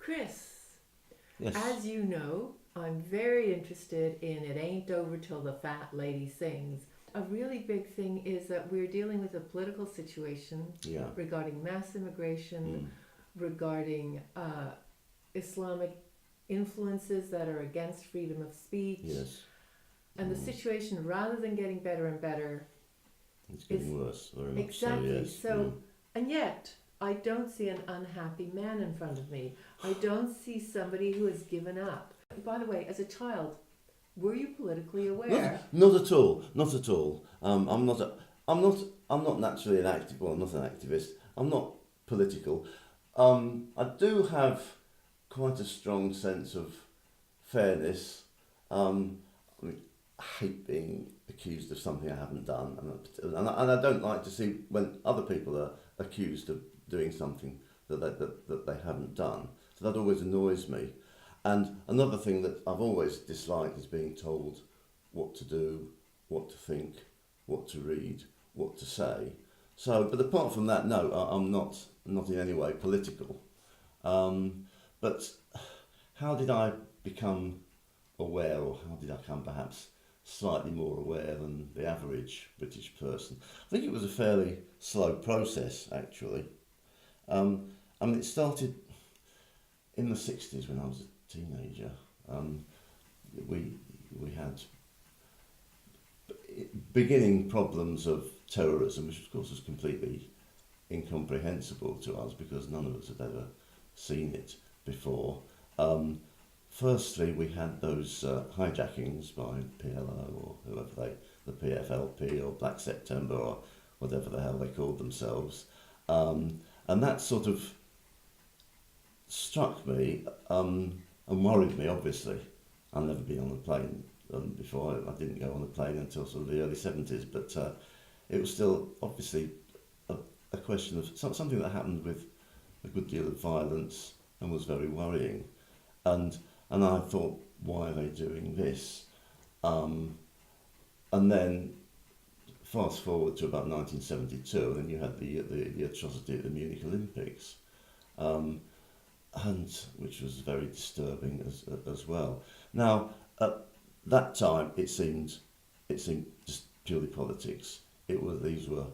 Chris, Yes. as you know, I'm very interested in It Ain't Over Till the Fat Lady Sings. A really big thing is that we're dealing with a political situation Yeah. regarding mass immigration, Mm. regarding Islamic influences that are against freedom of speech. Yes. And the Mm. situation, rather than getting better and better, It's is getting worse. Very much so. exactly Yes. Mm. so. And yet, I don't see an unhappy man in front of me. I don't see somebody who has given up. By the way, as a child, were you politically Not, aware? not at all. Not at all. I'm not. I'm not. I'm not naturally an active. Well, I'm not an activist. I'm not political. I do have quite a strong sense of fairness. I mean, I hate being accused of something I haven't done, and I don't like to see when other people are accused of doing something that they haven't done. So that always annoys me. And another thing that I've always disliked is being told what to do, what to think, what to read, what to say. So, but apart from that, no, I'm not in any way political. But how did I become aware, or how did I come perhaps slightly more aware than the average British person? I think it was a fairly slow process, actually. I mean, it started in the 60s when I was a teenager. Um, we, we had beginning problems of terrorism, which of course was completely incomprehensible to us because none of us had ever seen it before. Firstly, we had those hijackings by PLO or whoever the PFLP or Black September or whatever the hell they called themselves. And that sort of struck me and worried me, obviously. I've never been on a plane before. I didn't go on a plane until sort of the early 70s, but it was still obviously a question of something that happened with a good deal of violence and was very worrying. And and I thought, why are they doing this? And then fast forward to about 1972, and then you had the atrocity at the Munich Olympics, um, and which was very disturbing as well. Now, at that time, it seemed just purely politics. These were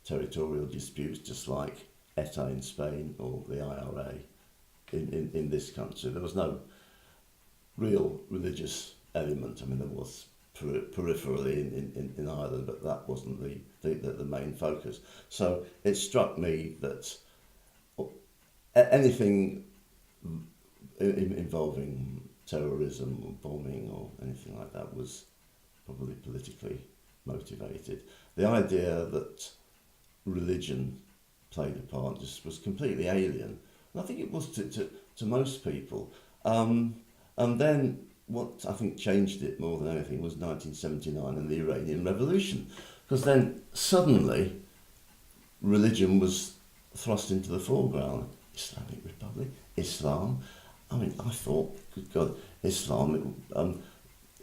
territorial disputes, just like ETA in Spain or the IRA in this country. There was no real religious element. I mean, there was peripherally in Ireland, but that wasn't the main focus. So it struck me that anything involving terrorism or bombing or anything like that was probably politically motivated. The idea that religion played a part just was completely alien. And I think it was to most people. And then what I think changed it more than anything was 1979 and the Iranian Revolution. Because then suddenly religion was thrust into the foreground. Islamic Republic, Islam. I mean, I thought, good God, Islam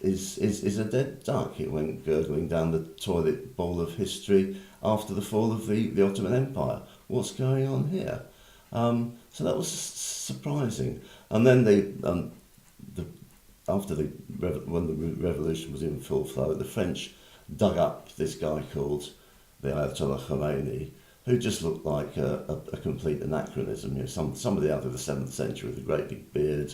is a dead duck. It went gurgling down the toilet bowl of history after the fall of the Ottoman Empire. What's going on here? So that was surprising. And then the when the revolution was in full flow, the French dug up this guy called the Ayatollah Khomeini, who just looked like a complete anachronism. You know, somebody out of the 7th century with a great big beard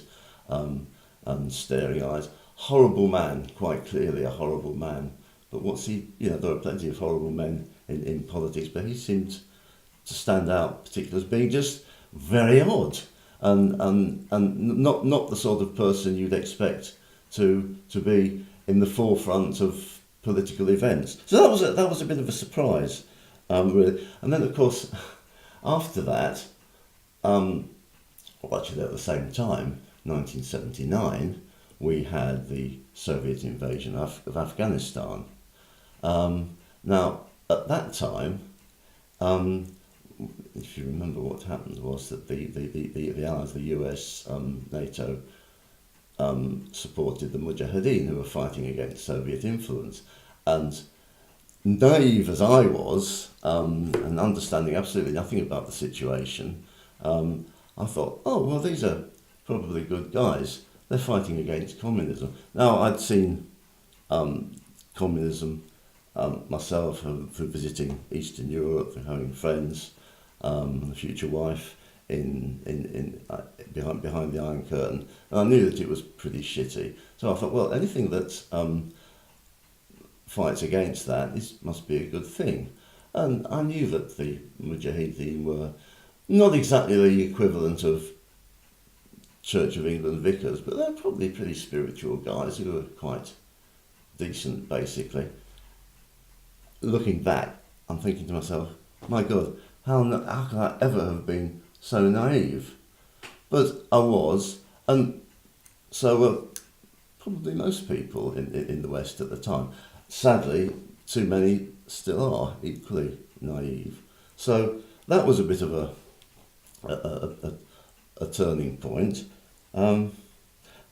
and staring eyes. Horrible man, quite clearly a horrible man. But what's he? You know, there are plenty of horrible men in politics, but he seemed to stand out, particularly as being just very odd and not the sort of person you'd expect to be in the forefront of political events. So that was a bit of a surprise, really. And then of course, after that, well, actually at the same time, 1979, we had the Soviet invasion of Afghanistan. Now, at that time, if you remember, what happened was that the allies, the US, NATO, supported the Mujahideen who were fighting against Soviet influence. And naive as I was, and understanding absolutely nothing about the situation, I thought, oh, well, these are probably good guys. They're fighting against communism. Now, I'd seen communism myself through visiting Eastern Europe, through having friends, a future wife behind the Iron Curtain, and I knew that it was pretty shitty. So I thought, well, anything that fights against that must be a good thing. And I knew that the Mujahideen were not exactly the equivalent of Church of England vicars, but they're probably pretty spiritual guys who were quite decent, basically. Looking back, I'm thinking to myself, my God, how could I ever have been so naive? But I was, and so were probably most people in the West at the time. Sadly, too many still are equally naive. So that was a bit of a turning point. I'm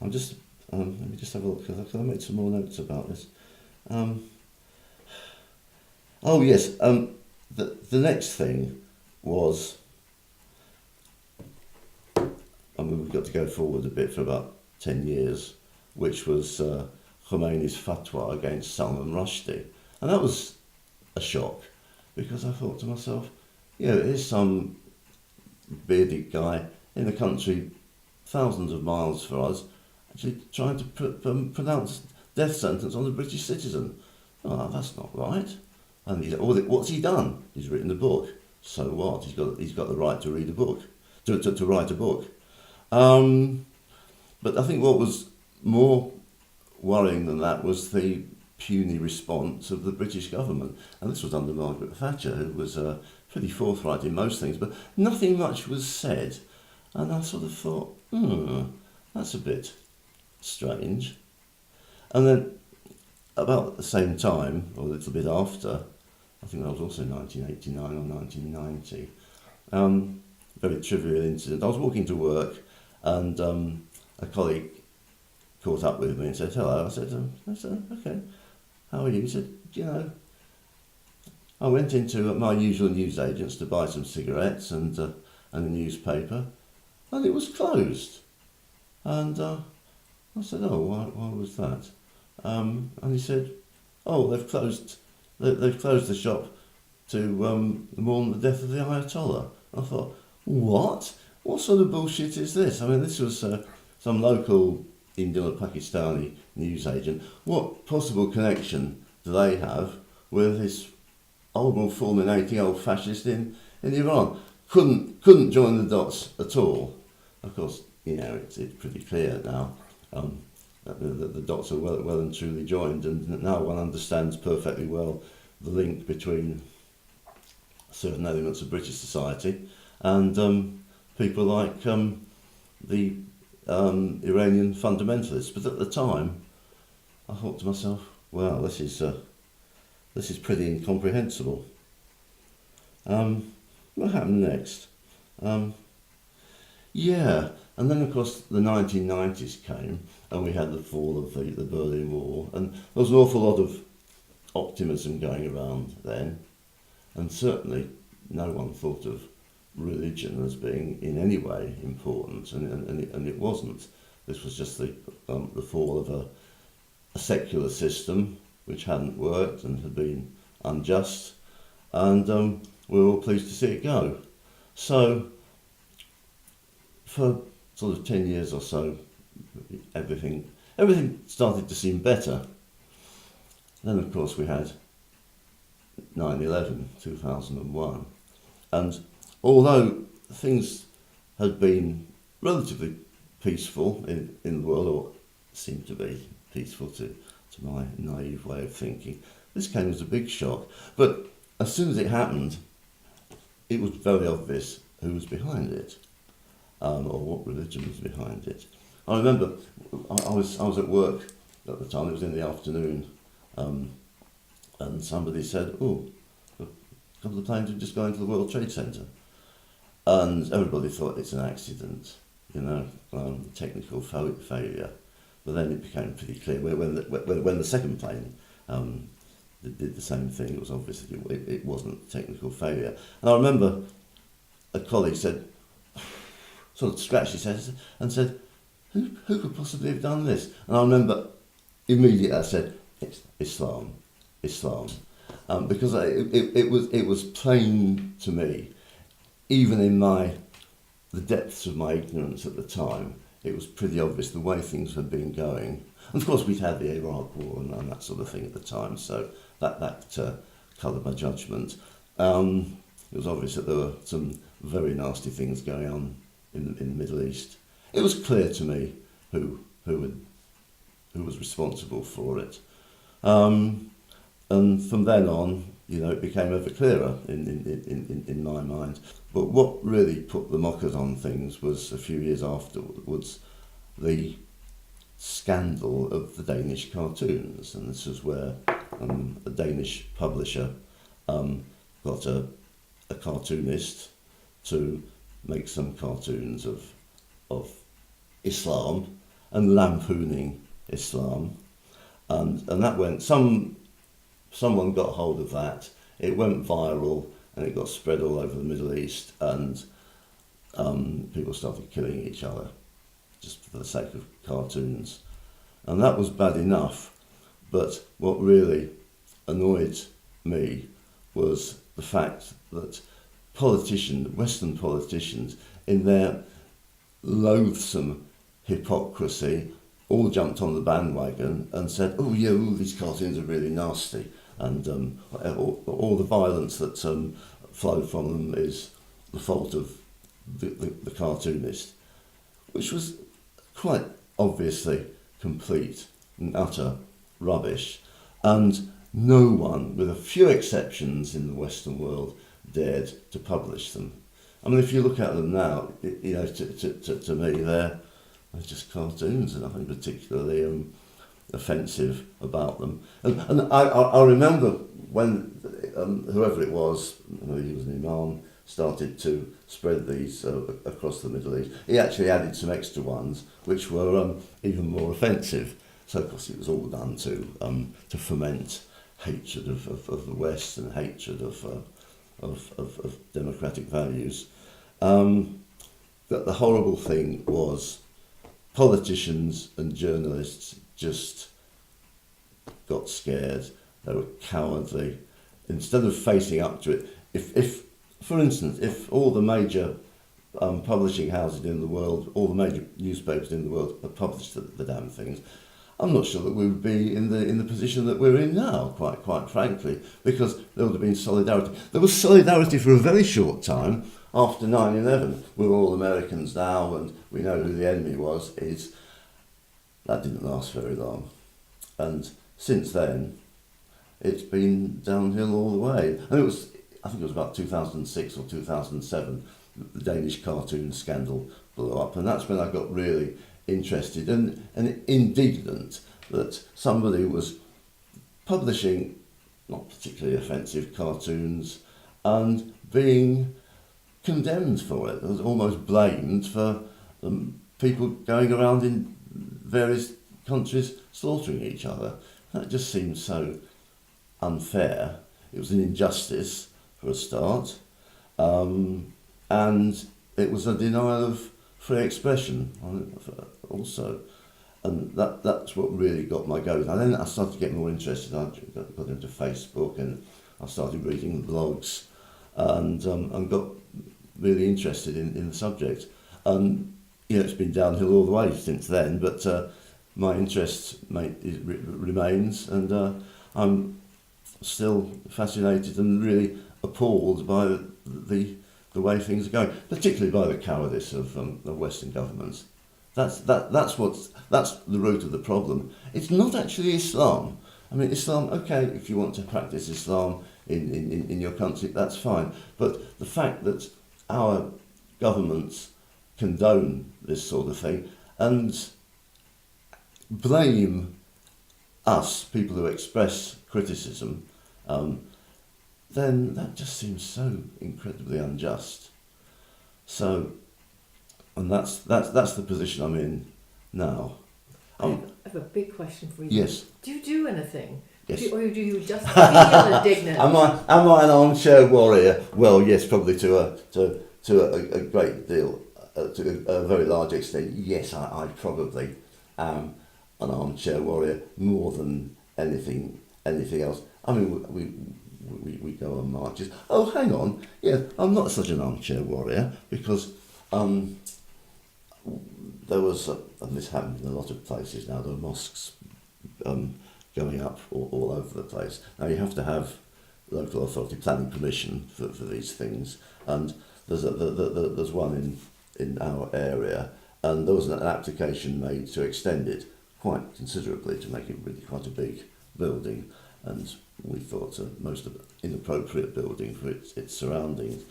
just let me just have a look, because I made some more notes about this. Oh yes, the next thing was, I mean, we've got to go forward a bit for about 10 years, which was Khomeini's fatwa against Salman Rushdie. And that was a shock, because I thought to myself, here's some bearded guy in the country thousands of miles for us, actually trying to pronounce death sentence on a British citizen. Oh, that's not right. And what's he done? He's written a book. So what? He's got the right to read a book, to write a book. But I think what was more worrying than that was the puny response of the British government. And this was under Margaret Thatcher, who was pretty forthright in most things, but nothing much was said. And I sort of thought, that's a bit strange. And then about the same time, or a little bit after, I think that was also 1989 or 1990, very trivial incident. I was walking to work, and a colleague caught up with me and said, hello. I said, okay, how are you? He said, I went into my usual newsagents to buy some cigarettes and a newspaper, and it was closed. And I said, oh, why was that? And he said, oh, they've closed the shop to mourn the death of the Ayatollah. I thought, what? What sort of bullshit is this? I mean, this was some local Indian or Pakistani newsagent. What possible connection do they have with this horrible, fulminating old fascist in Iran? Couldn't join the dots at all. Of course, it's pretty clear now. The dots are well and truly joined, and now one understands perfectly well the link between certain elements of British society and people like the Iranian fundamentalists. But at the time, I thought to myself, wow, this is pretty incomprehensible. What happened next? And then of course the 1990s came, and we had the fall of the Berlin Wall, and there was an awful lot of optimism going around then, and certainly no one thought of religion as being in any way important, and it wasn't. This was just the fall of a secular system which hadn't worked and had been unjust, and we were all pleased to see it go. So for sort of 10 years or so, everything started to seem better. Then of course we had 9/11, 2001, and although things had been relatively peaceful in the world, or seemed to be peaceful to my naive way of thinking, this came as a big shock. But as soon as it happened, it was very obvious who was behind it, or what religion was behind it. I remember I was at work at the time. It was in the afternoon, and somebody said, "Oh, a couple of planes have just gone into the World Trade Center," and everybody thought it's an accident, technical failure. But then it became pretty clear when the second plane did the same thing. It was obvious that it wasn't technical failure. And I remember a colleague said, sort of scratched his head and said, who could possibly have done this? And I remember immediately I said, it's Islam, because it was plain to me, even in the depths of my ignorance at the time, it was pretty obvious the way things had been going. And of course, we'd had the Iraq War and that sort of thing at the time, so that coloured my judgment. It was obvious that there were some very nasty things going on in the Middle East. It was clear to me who was responsible for it. And from then on, it became ever clearer in my mind. But what really put the mockers on things was a few years afterwards, the scandal of the Danish cartoons. And this is where a Danish publisher got a cartoonist to make some cartoons of Islam and lampooning Islam. And that went, someone got hold of that, it went viral and it got spread all over the Middle East, and people started killing each other just for the sake of cartoons. And that was bad enough, but what really annoyed me was the fact that Western politicians, in their loathsome hypocrisy, all jumped on the bandwagon and said, oh yeah, these cartoons are really nasty, and all the violence that flowed from them is the fault of the cartoonist, which was quite obviously complete and utter rubbish. And no one, with a few exceptions in the Western world, dared to publish them. I mean, if you look at them now, to me, they're just cartoons, and nothing particularly offensive about them. And I remember when whoever it was, he was an imam, started to spread these across the Middle East. He actually added some extra ones which were even more offensive. So of course it was all done to foment hatred of the West and hatred of democratic values. But the horrible thing was politicians and journalists just got scared. They were cowardly. Instead of facing up to it, if for instance, if all the major publishing houses in the world, all the major newspapers in the world had published the damn things, I'm not sure that we would be in the position that we're in now, quite frankly, because there would have been solidarity. There was solidarity for a very short time after 9/11. We're all Americans now, and we know who the enemy was. That didn't last very long, and since then, it's been downhill all the way. And I think it was about 2006 or 2007, the Danish cartoon scandal blew up, and that's when I got really interested and indignant that somebody was publishing not particularly offensive cartoons and being condemned for it. It was almost blamed for people going around in various countries slaughtering each other. That just seemed so unfair. It was an injustice for a start, and it was a denial of free expression also, and that's what really got my goat. And then I started to get more interested. I got into Facebook and I started reading blogs, and got really interested in the subject. And it's been downhill all the way since then, but my interest remains, and I'm still fascinated and really appalled by the way things are going, particularly by the cowardice of Western governments. That's the root of the problem. It's not actually Islam. I mean, Islam, okay, if you want to practice Islam in your country, that's fine. But the fact that our governments condone this sort of thing and blame us, people who express criticism, then that just seems so incredibly unjust. So, and that's the position I'm in now. I have a big question for you. Yes. Do you do anything? Yes. Or do you just feel indignant? Am I an armchair warrior? Well, yes, probably to a great deal to a very large extent, yes, I probably am an armchair warrior more than anything else. I mean, we go on marches. Oh, hang on, yeah, I'm not such an armchair warrior because there was, and this happened in a lot of places now, there are mosques going up all over the place. Now you have to have local authority planning permission for these things, and there's one in our area, and there was an application made to extend it quite considerably to make it really quite a big building, and we thought a most inappropriate building for its surroundings.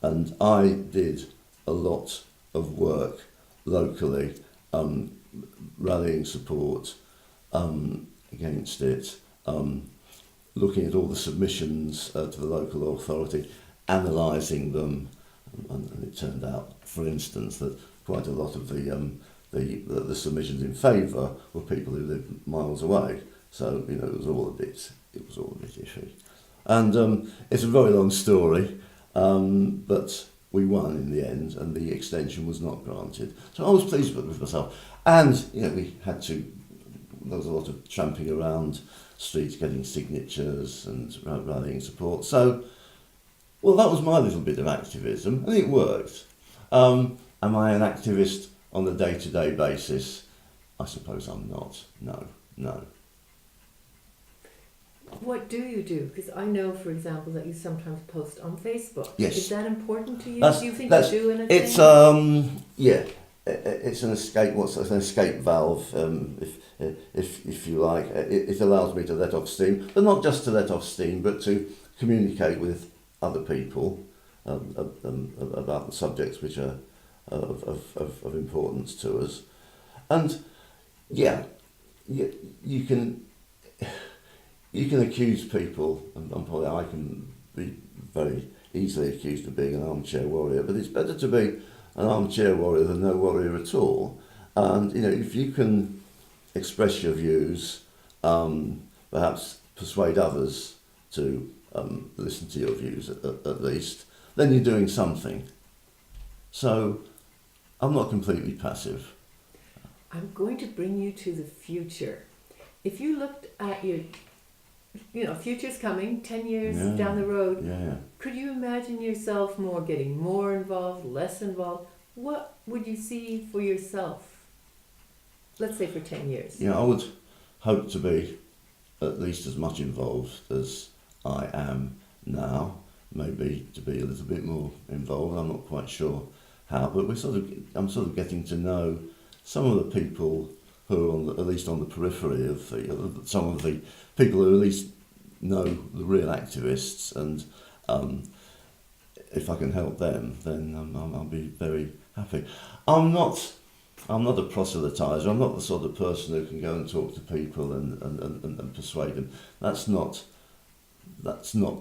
And I did a lot of work locally, rallying support against it, looking at all the submissions to the local authority, analysing them, and it turned out, for instance, that quite a lot of the submissions in favour were people who lived miles away. So it was all a bit iffy, and it's a very long story, but we won in the end, and the extension was not granted. So I was pleased with myself, and we had to. There was a lot of tramping around streets, getting signatures and rallying support. So, well, that was my little bit of activism, and it worked. Am I an activist on a day-to-day basis? I suppose I'm not. No. What do you do? Because I know, for example, that you sometimes post on Facebook. Yes. Is that important to you? Do you think you do anything? It's yeah. It's an escape. What's an escape valve? If you like, it allows me to let off steam, but not just to let off steam, but to communicate with other people about the subjects which are of importance to us. And yeah, you can accuse people, and probably I can be very easily accused of being an armchair warrior, but it's better to be an armchair warrior than no warrior at all. And if you can express your views, perhaps persuade others to listen to your views at least, then you're doing something. So I'm not completely passive. I'm going to bring you to the future. If you looked at your future's coming, 10 years down the road. Yeah. Could you imagine yourself getting more involved, less involved? What would you see for yourself? Let's say for 10 years. I would hope to be at least as much involved as I am now. Maybe to be a little bit more involved. I'm not quite sure how, but I'm sort of getting to know some of the people who are at least on the periphery of some of the people who at least know the real activists, and if I can help them, then I'll be very happy. I'm not a proselytizer. I'm not the sort of person who can go and talk to people and persuade them. That's not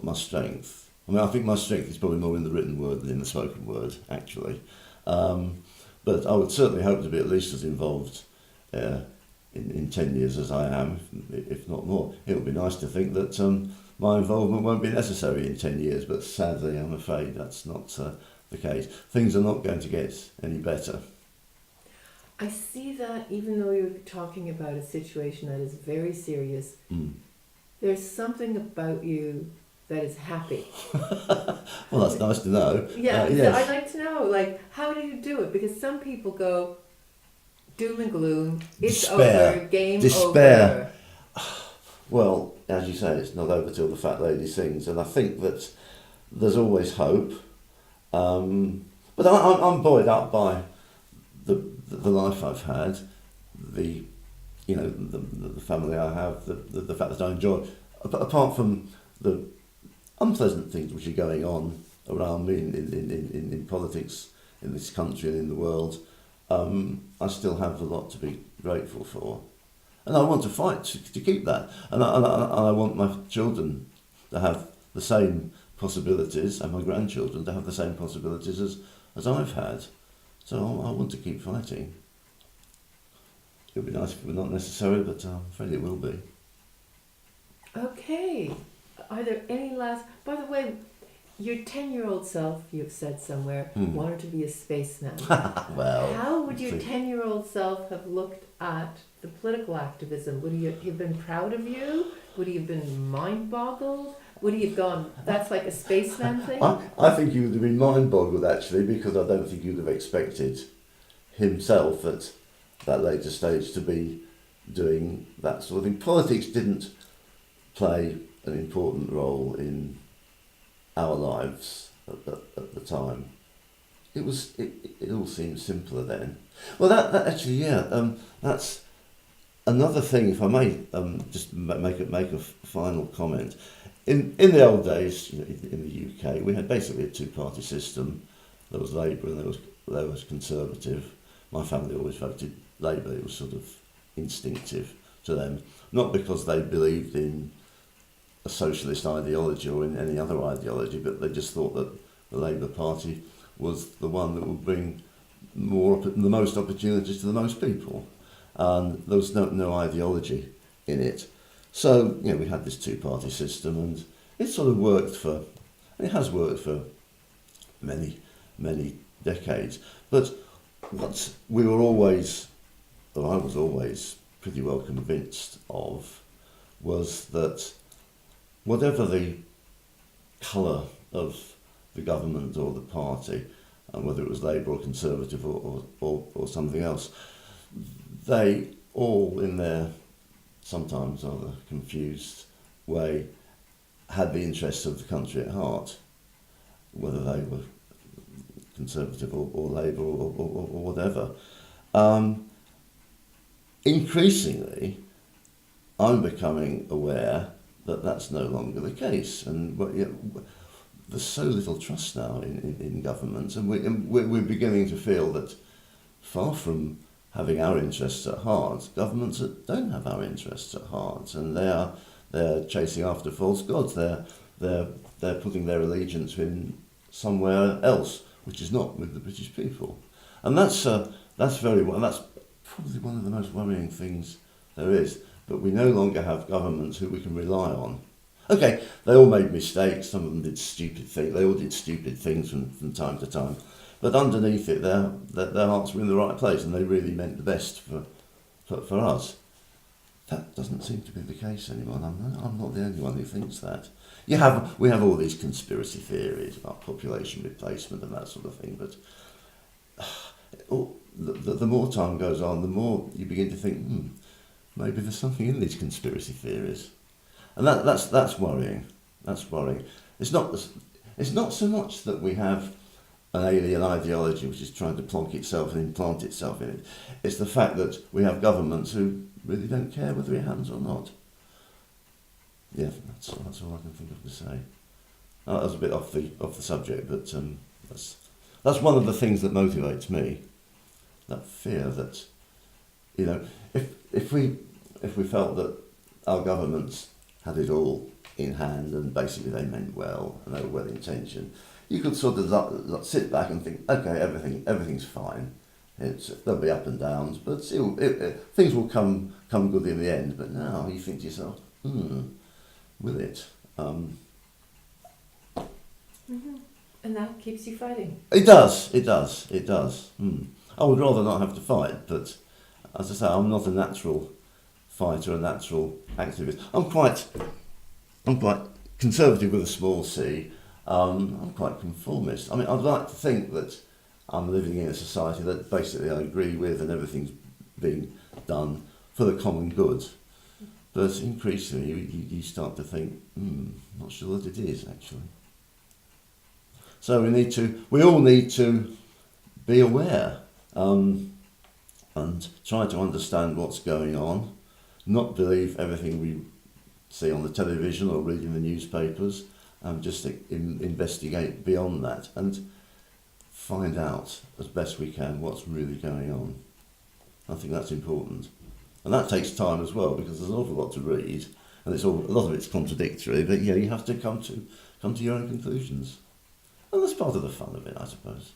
my strength. I mean, I think my strength is probably more in the written word than in the spoken word, actually. But I would certainly hope to be at least as involved in 10 years as I am, if not more. It would be nice to think that my involvement won't be necessary in 10 years, but sadly I'm afraid that's not the case. Things are not going to get any better. I see that even though you're talking about a situation that is very serious, there's something about you that is happy. Well, that's nice to know. Yeah, yes. I'd like to know, how do you do it? Because some people go doom and gloom, it's Despair. over, game Despair. over. Well, as you say, it's not over till the fat lady sings, and I think that there's always hope. But I'm buoyed up by the life I've had, the family I have, the fact that I enjoy. Apart from the unpleasant things which are going on around me in politics in this country and in the world, I still have a lot to be grateful for, and I want to fight to keep that. And I want my children to have the same possibilities, and my grandchildren to have the same possibilities as I've had. So I want to keep fighting. It would be nice if it were not necessary, but I'm afraid it will be. Okay. Are there any last... By the way, Your 10-year-old self, you've said somewhere, wanted to be a spaceman. Well, How would your 10-year-old self have looked at the political activism? Would he have been proud of you? Would he have been mind-boggled? Would he have gone, that's like a spaceman thing? I think he would have been mind-boggled, actually, because I don't think he would have expected himself at that later stage to be doing that sort of thing. Politics didn't play an important role in our lives at the time. It all seemed simpler then. Well, that actually, yeah, that's another thing. If I may, just make a final comment. In the old days, in the UK, we had basically a two-party system. There was Labour and there was Conservative. My family always voted Labour. It was sort of instinctive to them, not because they believed in a socialist ideology or in any other ideology, but they just thought that the Labour Party was the one that would bring the most opportunities to the most people, and there was no ideology in it. So we had this two-party system, and it sort of worked it has worked for many decades. But what we were always, or I was always pretty well convinced of, was that whatever the colour of the government or the party, and whether it was Labour or Conservative or something else, they all, in their sometimes rather confused way, had the interests of the country at heart, whether they were Conservative or Labour or whatever. Increasingly, I'm becoming aware that that's no longer the case, and there's so little trust now in governments, and we're beginning to feel that, far from having our interests at heart, governments that don't have our interests at heart, and they're chasing after false gods. They're putting their allegiance in somewhere else, which is not with the British people, and that's probably one of the most worrying things there is. But we no longer have governments who we can rely on. Okay, they all made mistakes. Some of them did stupid things. They all did stupid things from time to time. But underneath it, their hearts were in the right place, and they really meant the best for us. That doesn't seem to be the case anymore. I'm not the only one who thinks that. We have all these conspiracy theories about population replacement and that sort of thing, but the more time goes on, the more you begin to think, maybe there's something in these conspiracy theories, and that's worrying. That's worrying. It's not so much that we have an alien ideology which is trying to plonk itself and implant itself in it. It's the fact that we have governments who really don't care whether it happens or not. Yeah, that's all I can think of to say. That was a bit off the subject, but that's one of the things that motivates me. That fear that, if we felt that our governments had it all in hand and basically they meant well and they were well intentioned, you could sort of sit back and think, okay, everything's fine. There'll be up and downs, but still, things will come good in the end. But now you think to yourself, will it? And that keeps you fighting. It does. I would rather not have to fight, but as I say, I'm not a natural fighter, a natural activist. I'm quite conservative with a small c. I'm quite conformist. I mean, I'd like to think that I'm living in a society that basically I agree with and everything's being done for the common good. But increasingly you start to think, not sure that it is actually. So we all need to be aware and try to understand what's going on, not believe everything we see on the television or read in the newspapers, and just investigate beyond that and find out as best we can what's really going on. I think that's important. And that takes time as well, because there's an awful lot to read, and a lot of it's contradictory, but you have to come to your own conclusions. And that's part of the fun of it, I suppose.